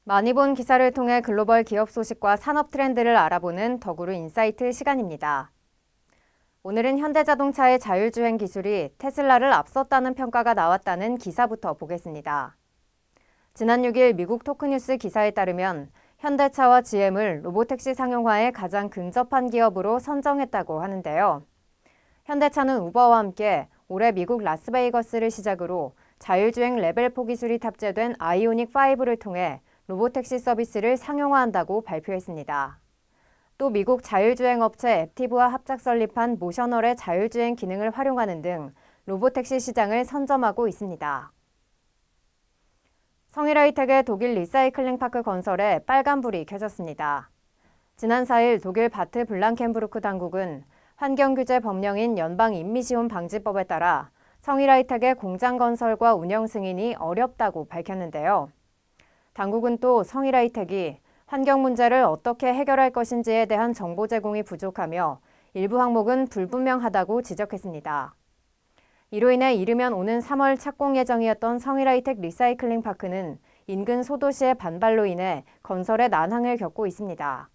많이 본 기사를 통해 글로벌 기업 소식과 산업 트렌드를 알아보는 더구루 인사이트 시간입니다. 오늘은 현대자동차의 자율주행 기술이 테슬라를 앞섰다는 평가가 나왔다는 기사부터 보겠습니다. 지난 6일 미국 토크뉴스 기사에 따르면 현대차와 GM을 로보택시 상용화에 가장 근접한 기업으로 선정했다고 하는데요. 현대차는 우버와 함께 올해 미국 라스베이거스를 시작으로 자율주행 레벨 4 기술이 탑재된 아이오닉 5를 통해 로보택시 서비스를 상용화한다고 발표했습니다. 또 미국 자율주행 업체 앱티브와 합작 설립한 모셔널의 자율주행 기능을 활용하는 등 로보택시 시장을 선점하고 있습니다. 성일하이텍의 독일 리사이클링 파크 건설에 빨간불이 켜졌습니다. 지난 4일 독일 바트 블랑켄부르크 당국은 환경규제 법령인 연방임미시홈 방지법에 따라 성일하이텍의 공장 건설과 운영 승인이 어렵다고 밝혔는데요. 당국은 또 성일하이텍이 환경 문제를 어떻게 해결할 것인지에 대한 정보 제공이 부족하며 일부 항목은 불분명하다고 지적했습니다. 이로 인해 이르면 오는 3월 착공 예정이었던 성일하이텍 리사이클링 파크는 인근 소도시의 반발로 인해 건설에 난항을 겪고 있습니다.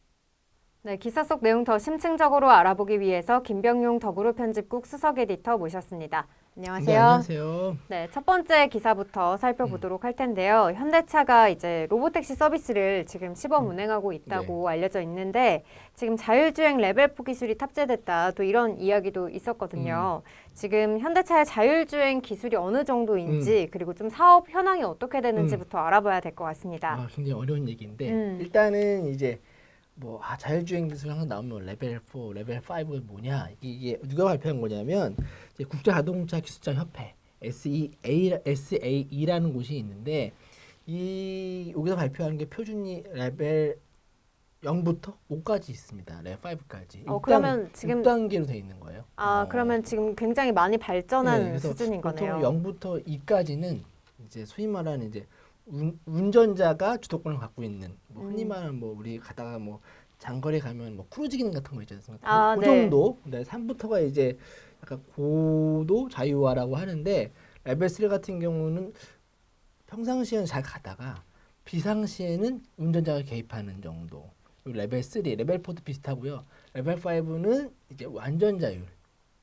네, 기사 속 내용 더 심층적으로 알아보기 위해서 김병용 더구루 편집국 수석 에디터 모셨습니다. 안녕하세요. 네, 안녕하세요. 네, 첫 번째 기사부터 살펴보도록 할 텐데요. 현대차가 이제 로보택시 서비스를 지금 시범 운행하고 있다고 알려져 있는데 지금 자율주행 레벨 4 기술이 탑재됐다. 또 이런 이야기도 있었거든요. 지금 현대차의 자율주행 기술이 어느 정도인지 그리고 좀 사업 현황이 어떻게 되는지부터 알아봐야 될 것 같습니다. 굉장히 어려운 얘기인데 일단은 이제 자율주행 기술 항상 나오면 레벨 4, 레벨 5가 뭐냐? 이게 누가 발표한 거냐면 이제 국제자동차 기술자 협회 SAE라는 곳이 있는데 여기서 발표하는 게 표준이 레벨 0부터 5까지 있습니다. 레벨 5까지. 그러면 지금 6단계로 돼 있는 거예요. 그러면 지금 굉장히 많이 발전한 수준인 거네요. 보통 0부터 2까지는 이제 소위 말하는 이제 운전자가 주도권을 갖고 있는 흔히 말하는 우리 가다가 장거리 가면 크루즈 기능 같은 거 있지 않습니까? 그 정도. 네, 3부터가 이제 약간 고도 자유화라고 하는데 레벨 3 같은 경우는 평상시에는 잘 가다가 비상시에는 운전자가 개입하는 정도. 레벨 3, 레벨 4도 비슷하고요. 레벨 5는 이제 완전 자율.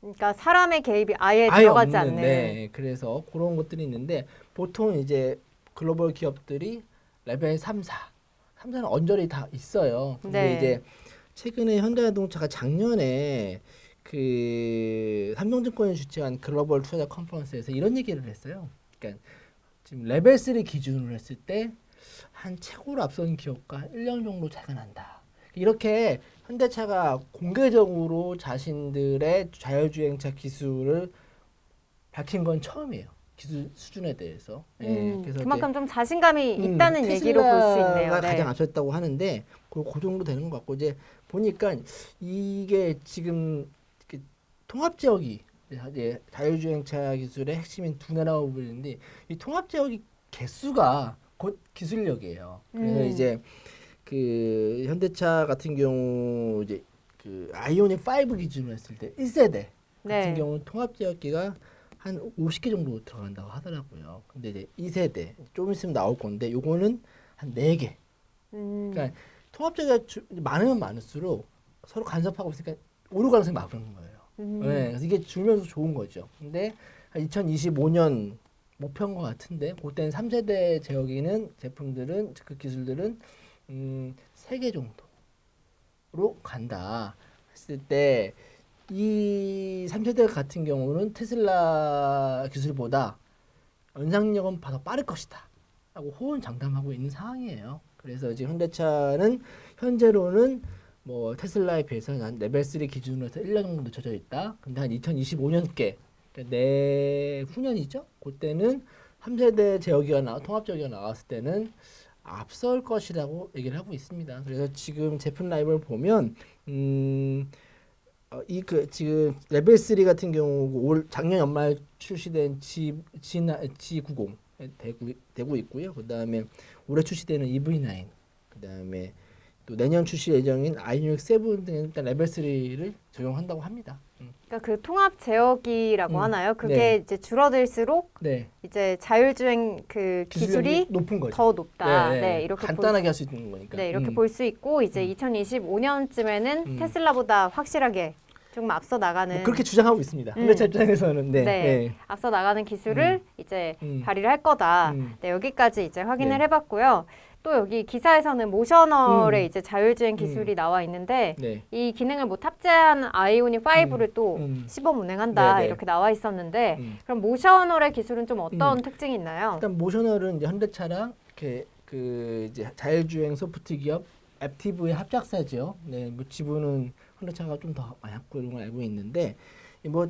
그러니까 사람의 개입이 아예 들어가지 않는. 네, 그래서 그런 것들이 있는데 보통 이제 글로벌 기업들이 레벨 3, 4는 언저리 다 있어요. 근데 이제 최근에 현대자동차가 작년에 그 삼성증권이 주최한 글로벌 투자자 컨퍼런스에서 이런 얘기를 했어요. 그러니까 지금 레벨 3 기준으로 했을 때 한 최고로 앞선 기업과 1년 정도 차이가 난다. 이렇게 현대차가 공개적으로 자신들의 자율주행차 기술을 밝힌 건 처음이에요. 기술 수준에 대해서. 그래서 그만큼 좀 자신감이 있다는 얘기로 볼 수 있네요. 테슬라가 가장 앞섰다고 하는데 그 정도 되는 것 같고 이제 보니까 이게 지금 통합 지역이 이제 자율주행차 기술의 핵심인 두 나라고 불리는데 이 통합 지역이 개수가 곧 기술력이에요. 그래서 이제 그 현대차 같은 경우 이제 그 아이오닉 5 기준으로 했을 때 1세대 같은 경우는 통합 지역기가 한 50개 정도 들어간다고 하더라고요. 근데 이제 2세대 좀 있으면 나올 건데 요거는 한 4개. 그러니까 통합자가 많으면 많을수록 서로 간섭하고 있으니까 오류 가능성이 많은 거예요. 네, 그래서 이게 줄면서 좋은 거죠. 근데 2025년 목표인 것 같은데 그때는 3세대 제어기는 제품들은 그 기술들은 3개 정도로 간다 했을 때 이 3세대 같은 경우는 테슬라 기술보다 연상력은 더 빠를 것이다 라고 호언장담하고 있는 상황이에요. 그래서 지금 현대차는 현재로는 테슬라에 비해서 한 레벨 3 기준으로 해서 1년 정도 늦춰져 있다. 근데 한 2025년께 내후년이죠. 그때는 3세대 제어기가 통합 제어기가 나왔을 때는 앞설 것이라고 얘기를 하고 있습니다. 그래서 지금 제품 라이브를 보면 지금 레벨 3 같은 경우 작년 연말 출시된 G90 되고 있고요. 그다음에 올해 출시되는 EV9, 그다음에 또 내년 출시 예정인 i6 7 등에 일단 레벨 3를 적용한다고 합니다. 그러니까 그 통합 제어기라고 하나요? 그게 네. 이제 줄어들수록 네. 이제 자율주행 그 기술이 높은 거죠. 더 높다. 네, 네, 이렇게 간단하게 할 수 있는 거니까. 네, 이렇게 볼 수 있고 이제 2025년쯤에는 테슬라보다 확실하게 조금 앞서 나가는 뭐 그렇게 주장하고 있습니다. 현대차 입장에서는 네. 네, 네. 앞서 나가는 기술을 이제 음. 발휘를 할 거다. 음. 네, 여기까지 이제 확인을 네. 해봤고요. 또 여기 기사에서는 모셔널의 음. 이제 자율주행 기술이 나와 있는데 네. 이 기능을 뭐 탑재한 아이오닉 5를 또 시범 운행한다 네네. 이렇게 나와 있었는데 그럼 모셔널의 기술은 좀 어떤 특징이 있나요? 일단 모셔널은 이제 현대차랑 이렇게 그 이제 자율주행 소프트 기업 앱티브의 합작사죠. 네, 뭐 지분은 현대차가 좀 더 많이 갖고 있는 걸 알고 있는데 뭐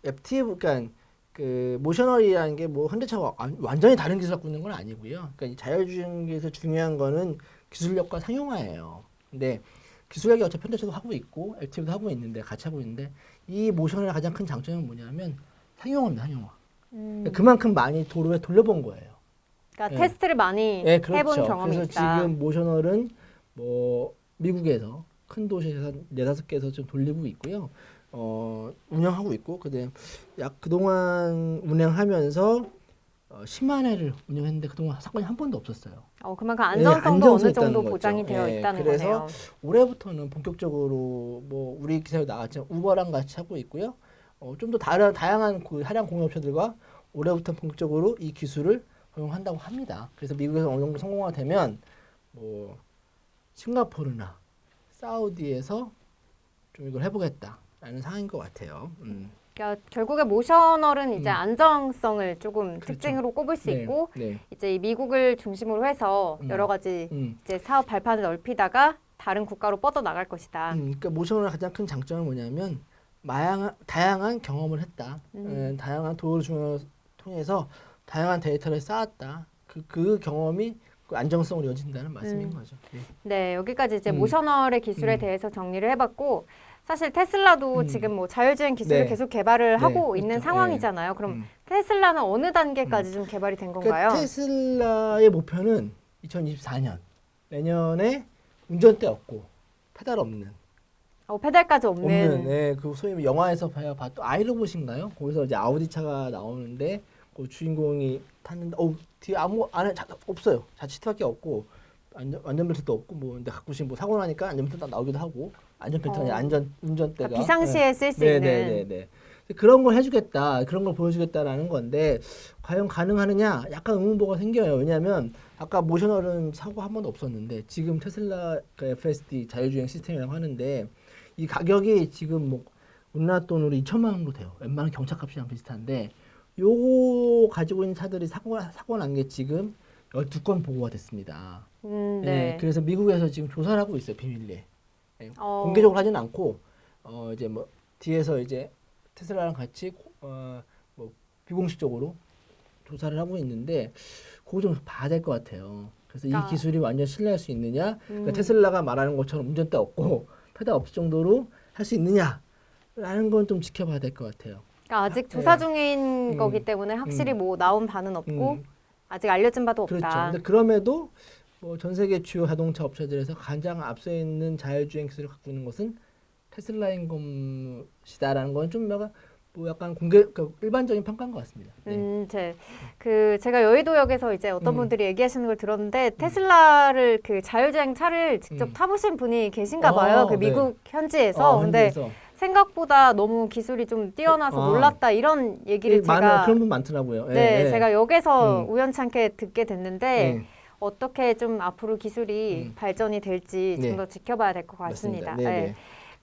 앱티브 그러니까 그 모셔널이라는 게 뭐 현대차가 완전히 다른 기술 갖고 있는 건 아니고요. 그러니까 이 자율주행에서 중요한 거는 기술력과 상용화예요. 근데 기술력이 어차피 현대차도 하고 있고 앱티브도 하고 있는데 같이 하고 있는데 이 모셔널의 가장 큰 장점은 뭐냐면 상용화입니다. 상용화. 그러니까 그만큼 많이 도로에 돌려본 거예요. 그러니까 네. 테스트를 많이 네, 그렇죠. 해본 경험이 그래서 있다. 지금 모셔널은 뭐 미국에서 큰 도시에서 4-5개에서 좀 돌리고 있고요. 운영하고 있고 약 그동안 운행하면서 10만 회를 운영했는데 그동안 사건이 한 번도 없었어요. 그만큼 네, 안전성도 안전성이 어느 정도 있다는 보장이 거죠. 되어 네, 있다는 그래서 거네요. 올해부터는 본격적으로 뭐 우리 기사에 나왔지만 우버랑 같이 하고 있고요. 좀 더 다양한 그 차량 공업체들과 올해부터 본격적으로 이 기술을 허용한다고 합니다. 그래서 미국에서 어느 정도 성공화 되면 뭐 싱가포르나 사우디에서 좀 이걸 해보겠다라는 상황인 것 같아요. 그러니까 결국에 모셔널은 이제 안정성을 조금 그렇죠. 특징으로 꼽을 수 네, 있고 네. 이제 이 미국을 중심으로 해서 여러 가지 이제 사업 발판을 넓히다가 다른 국가로 뻗어 나갈 것이다. 그러니까 모셔널의 가장 큰 장점은 뭐냐면 다양한 경험을 했다. 다양한 도를 통해서 다양한 데이터를 쌓았다. 그 경험이 그 안정성으로 이어진다는 말씀인 거죠. 네. 네, 여기까지 이제 모셔널의 기술에 대해서 정리를 해봤고 사실 테슬라도 지금 뭐 자율주행 기술을 네. 계속 개발을 네, 하고 그렇죠. 있는 상황이잖아요. 그럼 음. 테슬라는 어느 단계까지 좀 개발이 된 건가요? 그러니까 테슬라의 목표는 2024년 내년에 운전대 없고 페달 없는 페달까지 없는 네, 그 소위 영화에서 봤던 아이로봇인가요? 거기서 이제 아우디 차가 나오는데 그 주인공이 탔는데 뒤에 안에 없어요. 자취밖에 없고 안전벨트도 없고 뭐 근데 가끔씩 뭐 사고 나니까 안전벨트 딱 나오기도 하고 안전벨트가 아니라 운전대가 그러니까 비상시에 쓸 수 있는 네. 그런 걸 해주겠다, 그런 걸 보여주겠다라는 건데 과연 가능하느냐? 약간 의문보가 생겨요. 왜냐하면 아까 모셔널은 사고 한 번도 없었는데 지금 테슬라 그 FSD 자율주행 시스템이라고 하는데 이 가격이 지금 뭐 우리나라 돈으로 2천만 원 정도 돼요. 웬만한 경차값이랑 비슷한데 요거 가지고 있는 차들이 사고 난 게 지금 12건 보고가 됐습니다. 네. 그래서 미국에서 지금 조사를 하고 있어요, 비밀리에. 공개적으로 하지는 않고 이제 뭐 뒤에서 이제 테슬라랑 같이 뭐 비공식적으로 조사를 하고 있는데 그거 좀 봐야 될 것 같아요. 그래서 이 기술이 완전 신뢰할 수 있느냐? 그러니까 테슬라가 말하는 것처럼 운전대 없고 페달 없을 정도로 할 수 있느냐라는 건 좀 지켜봐야 될 것 같아요. 그러니까 아직 조사 중인 거기 때문에 확실히 뭐 나온 바는 없고 아직 알려진 바도 없다. 그렇죠. 근데 그럼에도 뭐 전 세계 주요 자동차 업체들에서 가장 앞서 있는 자율주행 기술을 갖고 있는 것은 테슬라인 것이다라는 건 좀 뭐 약간 일반적인 평가인 것 같습니다. 네. 제가 여의도역에서 이제 어떤 분들이 얘기하시는 걸 들었는데 테슬라를 그 자율주행 차를 직접 타보신 분이 계신가 봐요. 그 미국 현지에서. 근데 생각보다 너무 기술이 좀 뛰어나서 놀랐다 이런 얘기를 제가 그런 분 많더라고요. 네, 제가 역에서 우연찮게 듣게 됐는데 어떻게 좀 앞으로 기술이 발전이 될지 좀 더 지켜봐야 될 것 같습니다. 네.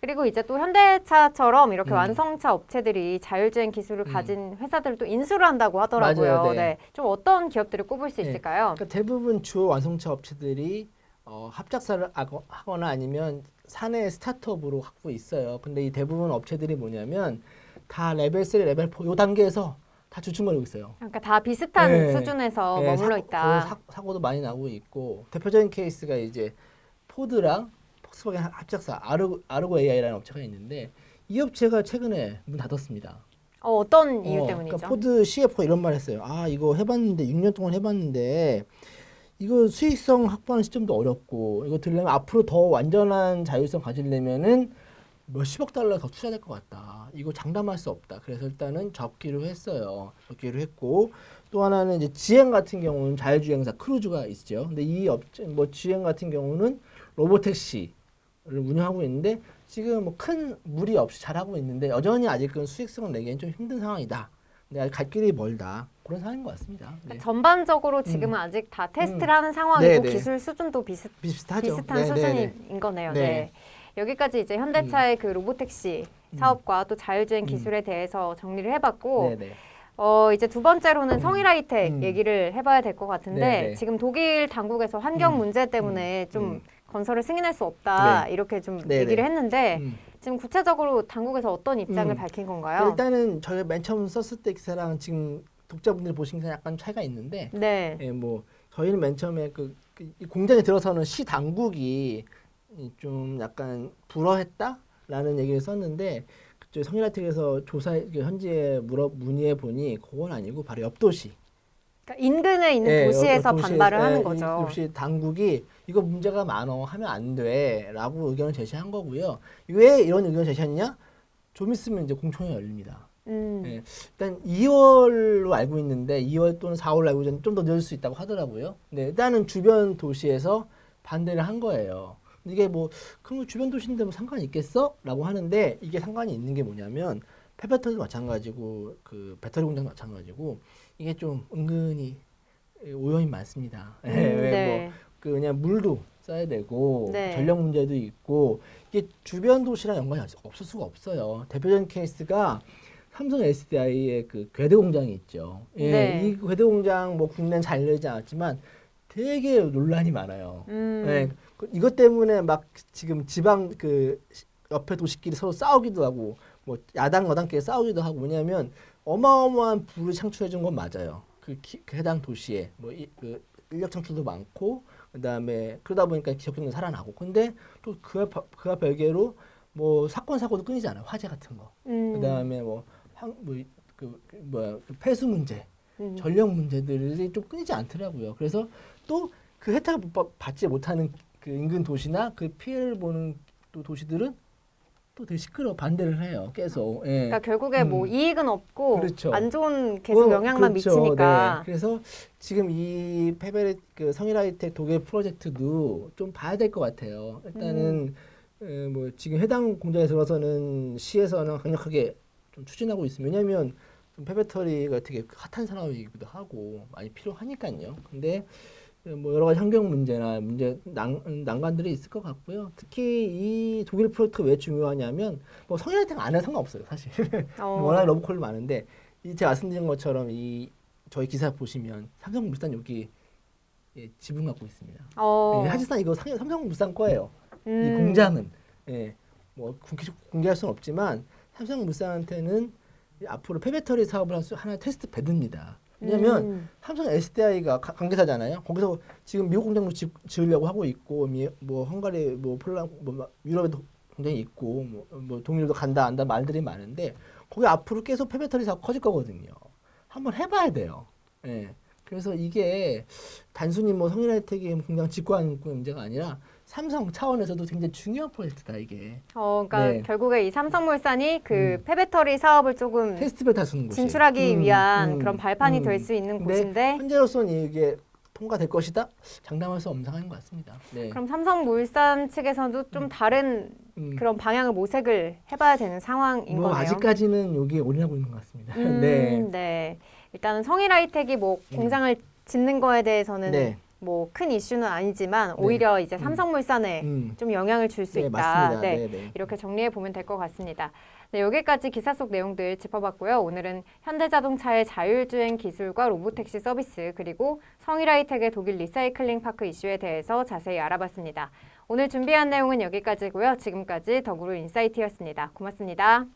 그리고 이제 또 현대차처럼 이렇게 완성차 업체들이 자율주행 기술을 가진 회사들을 또 인수를 한다고 하더라고요. 맞아요, 네. 좀 어떤 기업들을 꼽을 수 있을까요? 그러니까 대부분 주요 완성차 업체들이 합작사를 하거나 아니면 사내 스타트업으로 갖고 있어요. 근데 이 대부분 업체들이 뭐냐면 다 레벨 3, 레벨 4 요 단계에서 다 주춤거리고 있어요. 그러니까 다 비슷한 수준에서 머물러 있다. 사고도 많이 나고 있고 대표적인 케이스가 이제 포드랑 폭스바겐 합작사 아르고 AI라는 업체가 있는데 이 업체가 최근에 문 닫았습니다. 어떤 이유 때문이죠? 그러니까 포드 CFO가 이런 말 했어요. 이거 해봤는데 6년 동안 해봤는데 이거 수익성 확보하는 시점도 어렵고 이거 들려면 앞으로 더 완전한 자율성 가지려면은 몇십억 달러 더 투자될 것 같다. 이거 장담할 수 없다. 그래서 일단은 접기로 했어요. 접기로 했고 또 하나는 이제 지행 같은 경우는 자율주행사 크루즈가 있죠. 근데 이 업체 뭐 지행 같은 경우는 로보택시를 운영하고 있는데 지금 뭐 큰 무리 없이 잘하고 있는데 여전히 아직은 수익성을 내기엔 좀 힘든 상황이다. 근데 아직 갈 길이 멀다. 그런 상황인 것 같습니다. 네. 그러니까 전반적으로 지금은 아직 다 테스트를 하는 네, 상황이고 네. 기술 수준도 비슷하죠. 비슷한 네, 수준인 네, 네. 거네요. 네. 네. 여기까지 이제 현대차의 그 로보택시 사업과 또 자율주행 기술에 대해서 정리를 해봤고 네, 네. 이제 두 번째로는 성일하이텍 음. 얘기를 해봐야 될 것 같은데 네, 네. 지금 독일 당국에서 환경 문제 때문에 좀 건설을 승인할 수 없다 네. 이렇게 좀 네, 얘기를 네. 했는데 지금 구체적으로 당국에서 어떤 입장을 밝힌 건가요? 일단은 저희가 맨 처음 썼을 때 기사랑 지금 독자분들이 보신 기사 약간 차이가 있는데 네. 예, 뭐 저희는 맨 처음에 이 공장에 들어서는 시 당국이 좀 약간 불허했다라는 얘기를 썼는데 그쪽 성일아텍에서 현지에 문의해 보니 그건 아니고 바로 옆 도시 그러니까 인근에 있는 예, 도시에서 도시에서, 반발을 하는 이 거죠. 도시 당국이 이거 문제가 많어 하면 안 돼라고 의견을 제시한 거고요. 왜 이런 의견을 제시했냐? 좀 있으면 이제 공청회 열립니다. 예, 일단 2월로 알고 있는데 2월 또는 4월로 알고 있는데 좀 더 늦을 수 있다고 하더라고요. 네, 일단은 주변 도시에서 반대를 한 거예요. 이게 뭐 그럼 주변 도시인데 뭐 상관이 있겠어? 라고 하는데 이게 상관이 있는 게 뭐냐면 폐배터리도 마찬가지고 그 배터리 공장도 마찬가지고 이게 좀 은근히 오염이 많습니다. 네. 그 그냥 물도 써야 되고 네. 전력 문제도 있고 이게 주변 도시랑 연관이 없을 수가 없어요. 대표적인 케이스가 삼성 SDI의 그 궤도 공장이 있죠. 예, 네. 이 궤도 공장 뭐 국내는 잘 내지 않았지만 되게 논란이 많아요. 예, 이것 때문에 막 지금 지방 그 옆에 도시끼리 서로 싸우기도 하고 뭐 야당 여당끼리 싸우기도 하고 왜냐하면 어마어마한 부를 창출해 준 건 맞아요. 그 해당 도시에 그 인력 창출도 많고 그다음에 그러다 보니까 기업경도 살아나고 근데 또 그와 별개로 뭐 사건 사고도 끊이지 않아요. 화재 같은 거. 그다음에 그 폐수 문제, 전력 문제들이 좀 끊이지 않더라고요. 그래서 또 그 혜택을 받지 못하는 그 인근 도시나 그 피해를 보는 또 도시들은 또 되게 시끄러워 반대를 해요. 계속. 예. 그러니까 결국에 뭐 이익은 없고 그렇죠. 안 좋은 계속 영향만 그렇죠. 미치니까. 네. 그래서 지금 이 그 성일하이텍 독일 프로젝트도 좀 봐야 될 것 같아요. 일단은 뭐 지금 해당 공장에 들어서는 시에서는 강력하게 좀 추진하고 있습니다. 왜냐하면 좀 폐배터리가 되게 핫한 산업이기도 하고 많이 필요하니까요. 근데 뭐 여러 가지 환경 문제나 난관들이 있을 것 같고요. 특히 이 독일 프로젝트가 왜 중요하냐면 뭐 성일하이텍 안 해도 상관없어요, 사실. 워낙 러브콜도 많은데 제가 말씀드린 것처럼 이 저희 기사 보시면 삼성물산 여기 지분 갖고 있습니다. 예, 사실상 이거 삼성물산 거예요. 이 공장은 뭐 공개할 수는 없지만 삼성물산한테는 앞으로 폐배터리 사업을 하나 테스트 베드입니다. 왜냐하면 삼성 SDI가 관계사잖아요. 거기서 지금 미국 공장도 지으려고 하고 있고, 뭐 헝가리, 뭐 폴란드, 뭐 유럽에도 공장이 있고, 뭐 동일도 간다 안다 말들이 많은데 거기 앞으로 계속 폐배터리 사업 커질 거거든요. 한번 해봐야 돼요. 예. 그래서 이게 단순히 뭐 성일하이텍이 공장 직구하는 문제가 아니라 삼성 차원에서도 굉장히 중요한 프로젝트다 이게. 그러니까 네. 결국에 이 삼성물산이 그 폐배터리 사업을 조금 테스트벨 다쓰는 곳이 진출하기 위한 그런 발판이 될 수 있는 곳인데 현재로서는 이게 통과될 것이다 장담할 수 없는 상황인 것 같습니다. 네. 그럼 삼성물산 측에서도 좀 다른 그런 방향을 모색을 해봐야 되는 상황인 뭐 거네요. 아직까지는 여기에 올인하고 있는 것 같습니다. 네. 일단은 성일하이텍이 뭐 공장을 짓는 거에 대해서는 네. 뭐 큰 이슈는 아니지만 오히려 이제 삼성물산에 좀 영향을 줄 수 네, 있다. 맞습니다. 네, 네. 이렇게 정리해 보면 될 것 같습니다. 네, 여기까지 기사 속 내용들 짚어봤고요. 오늘은 현대자동차의 자율주행 기술과 로보택시 서비스 그리고 성일하이텍의 독일 리사이클링 파크 이슈에 대해서 자세히 알아봤습니다. 오늘 준비한 내용은 여기까지고요. 지금까지 더구로 인사이트였습니다. 고맙습니다.